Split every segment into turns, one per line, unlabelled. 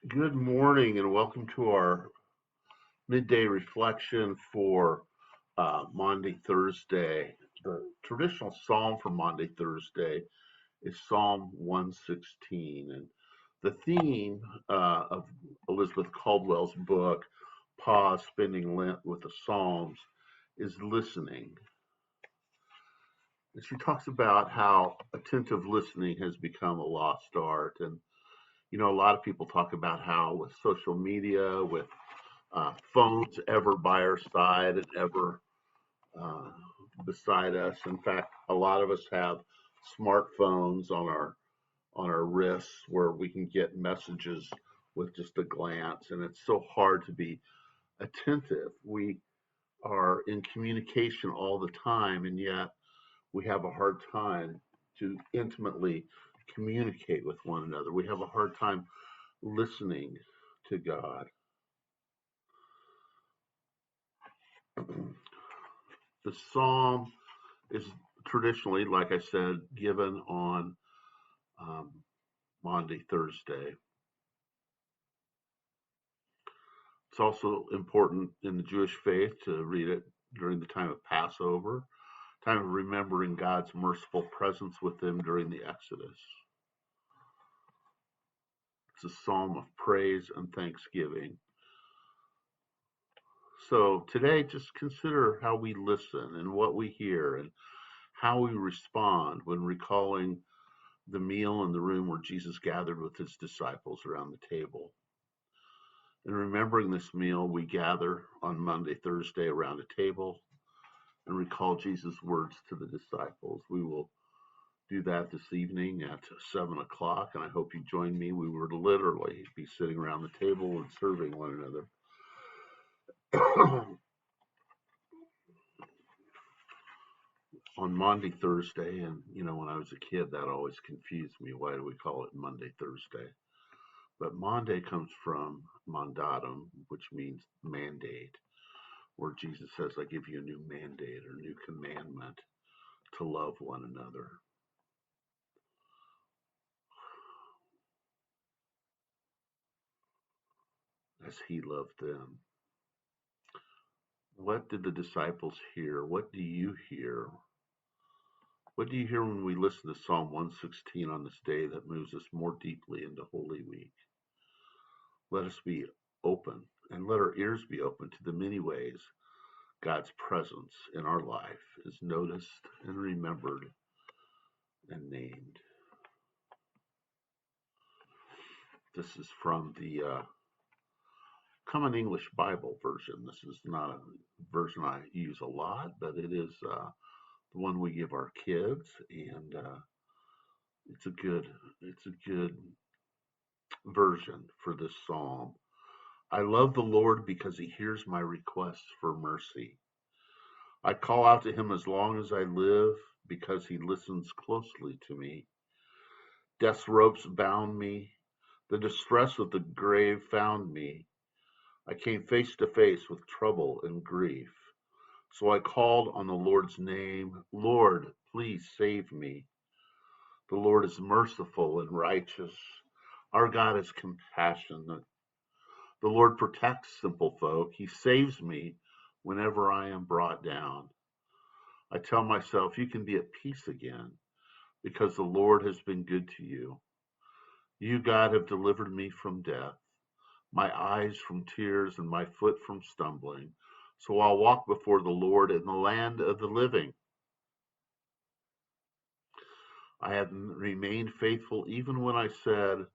Good morning and welcome to our midday reflection for Maundy Thursday. The traditional psalm for Maundy Thursday is Psalm 116. And the theme of Elizabeth Caldwell's book, Pause Spending Lent with the Psalms, is listening. And she talks about how attentive listening has become a lost art. And, a lot of people talk about how with social media, with phones ever by our side and ever uh, beside us. In fact, a lot of us have smartphones on our wrists where we can get messages with just a glance, and it's so hard to be attentive. We are in communication all the time, and yet we have a hard time to intimately communicate with one another. We have a hard time listening to God. The psalm is traditionally, like I said, given on um, Maundy Thursday. It's also important in the Jewish faith to read it during the time of Passover, time of remembering God's merciful presence with them during the Exodus. It's a psalm of praise and thanksgiving. So today, just consider how we listen and what we hear and how we respond when recalling the meal in the room where Jesus gathered with his disciples around the table. In remembering this meal, we gather on Maundy Thursday around a table and recall Jesus' words to the disciples. We will do that this evening at 7 o'clock, and I hope you join me. We would literally be sitting around the table and serving one another. On Maundy Thursday, and when I was a kid, that always confused me. Why do we call it Monday Thursday? But Maundy comes from mandatum, which means mandate, where Jesus says, I give you a new mandate or new commandment to love one another. As he loved them. What did the disciples hear? What do you hear? What do you hear when we listen to Psalm 116 on this day that moves us more deeply into Holy Week? Let us be open and let our ears be open to the many ways God's presence in our life is noticed and remembered and named. This is from the Common English Bible version. This is not a version I use a lot, but it is the one we give our kids, and it's a good version for this psalm. I love the Lord because he hears my requests for mercy. I call out to him as long as I live because he listens closely to me. Death's ropes bound me. The distress of the grave found me. I came face to face with trouble and grief. So I called on the Lord's name. Lord, please save me. The Lord is merciful and righteous. Our God is compassionate. The Lord protects simple folk. He saves me whenever I am brought down. I tell myself, you can be at peace again because the Lord has been good to you. You, God, have delivered me from death, my eyes from tears and my foot from stumbling. So I'll walk before the Lord in the land of the living. I have remained faithful even when I said,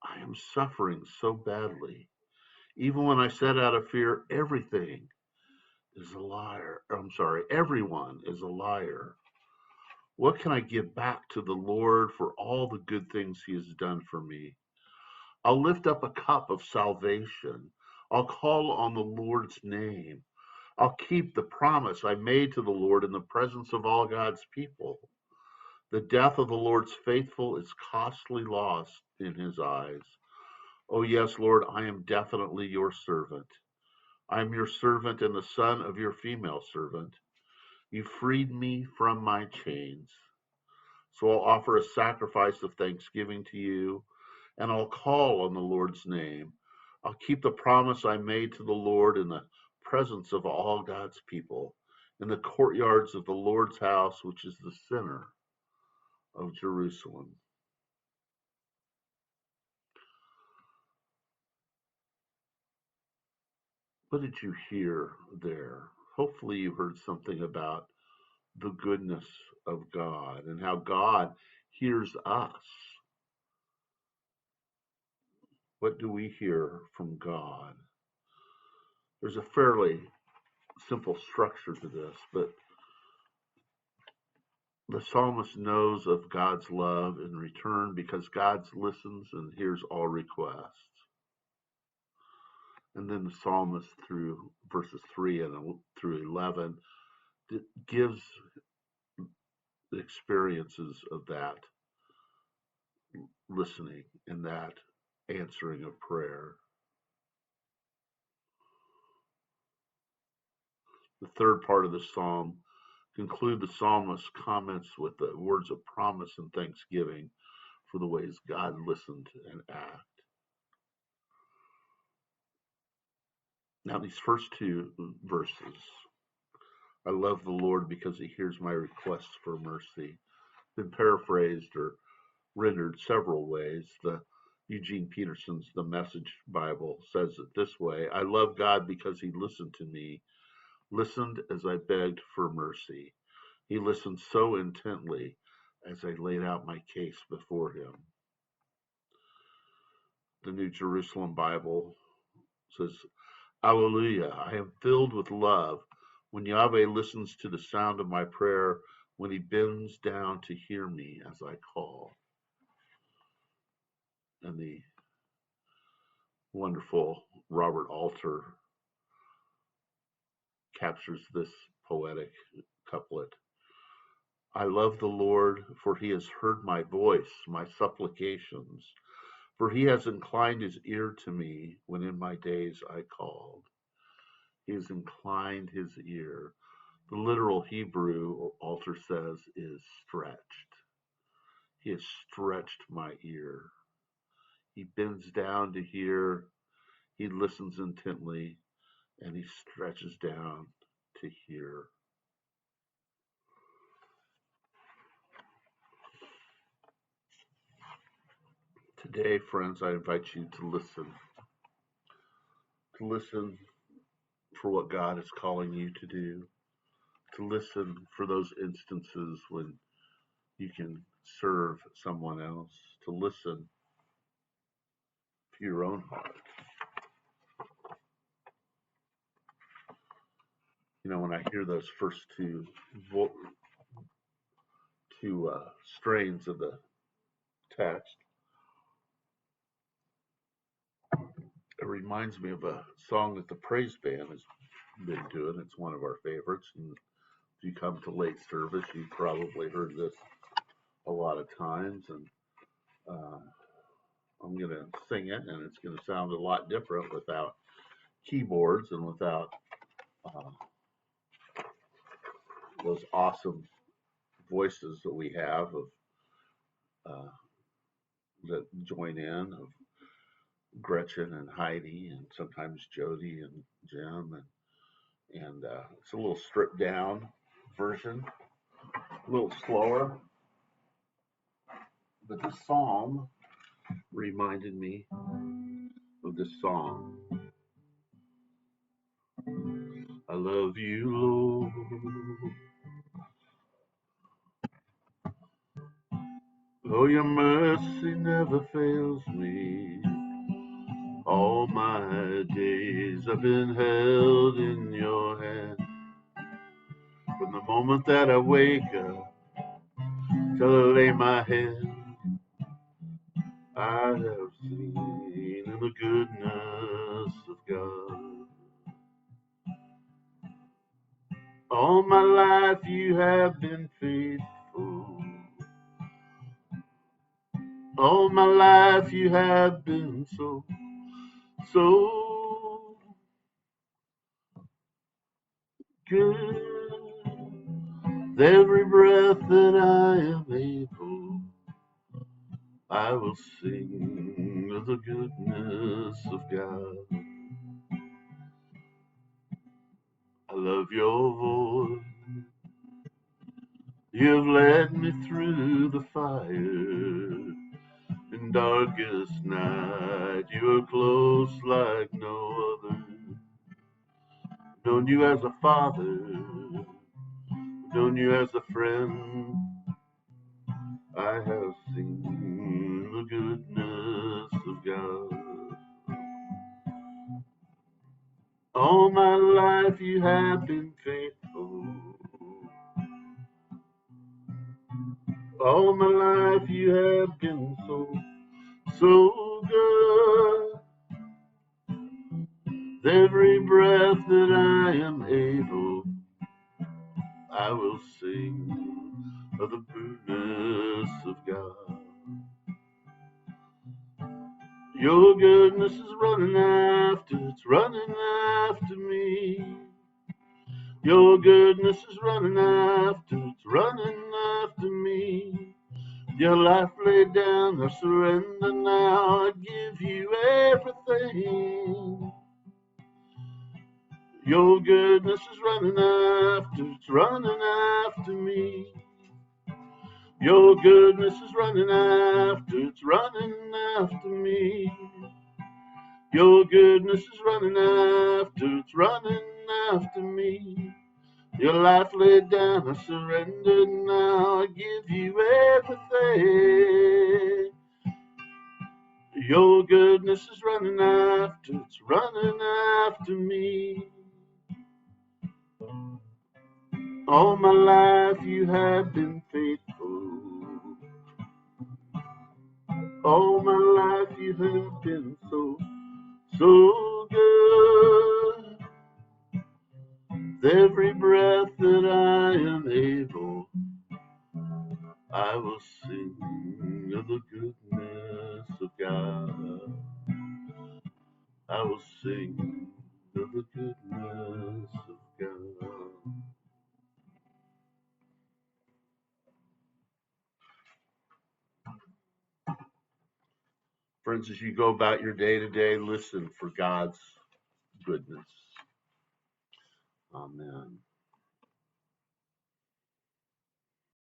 I am suffering so badly. Even when I said out of fear, everything is a liar. I'm sorry, everyone is a liar. What can I give back to the Lord for all the good things he has done for me? I'll lift up a cup of salvation. I'll call on the Lord's name. I'll keep the promise I made to the Lord in the presence of all God's people. The death of the Lord's faithful is costly loss in his eyes. Oh, yes, Lord, I am definitely your servant. I am your servant and the son of your female servant. You freed me from my chains. So I'll offer a sacrifice of thanksgiving to you and I'll call on the Lord's name. I'll keep the promise I made to the Lord in the presence of all God's people, in the courtyards of the Lord's house, which is the center of Jerusalem. What did you hear there? Hopefully, you heard something about the goodness of God and how God hears us. What do we hear from God? There's a fairly simple structure to this, but the psalmist knows of God's love in return because God listens and hears all requests. And then the psalmist, through verses 3 and through 11, gives the experiences of that listening and that answering of prayer. The third part of the psalm conclude the psalmist's comments with the words of promise and thanksgiving for the ways God listened and acted. Now, these first two verses, I love the Lord because he hears my requests for mercy, been paraphrased or rendered several ways. The Eugene Peterson's The Message Bible says it this way: I love God because he listened to me, listened as I begged for mercy. He listened so intently as I laid out my case before him. The New Jerusalem Bible says, Alleluia, I am filled with love when Yahweh listens to the sound of my prayer, when he bends down to hear me as I call. And the wonderful Robert Alter captures this poetic couplet. I love the Lord, for he has heard my voice, my supplications, for he has inclined his ear to me when in my days I called. He has inclined his ear. The literal Hebrew, Alter says, is stretched. He has stretched my ear. He bends down to hear. He listens intently, and he stretches down to hear. Today, friends, I invite you to listen for what God is calling you to do, to listen for those instances when you can serve someone else, to listen to your own heart. You know, when I hear those first two strains of the text, it reminds me of a song that the praise band has been doing. It's one of our favorites. And if you come to late service, you've probably heard this a lot of times. And I'm going to sing it, and it's going to sound a lot different without keyboards and without those awesome voices that we have of that join in, of Gretchen and Heidi, and sometimes Jody and Jim, and it's a little stripped down version, a little slower. But the psalm reminded me of this song. I love you, Lord. Oh, your mercy never fails me. All my days I've been held in your hand. From the moment that I wake up till I lay my head, I have seen the goodness of God. All my life you have been faithful. All my life you have been so good. With every breath that I am able, I will sing of the goodness of God. I love your voice. You've led me through the fire in darkest night. You're close like no other. Known you as a father, known you as a friend. I have seen the goodness of God. All my life you have been faithful. All my life you have been so good. With every breath that I am able, I will sing of the goodness of God. Your goodness is it's running after me. Your goodness is it's running after me. Your life laid down, I surrender now, I give you everything. Your goodness is it's running after me. Your goodness is it's running after me. Your goodness is it's running after me. Your life laid down, I surrender now, I give you everything. Your goodness is it's running after me. All my life you have been faithful. All my life you have been so good. With every breath that I am able, I will sing of the goodness of God. I will sing of the goodness of God. Friends, as you go about your day to day, listen for God's goodness. Amen.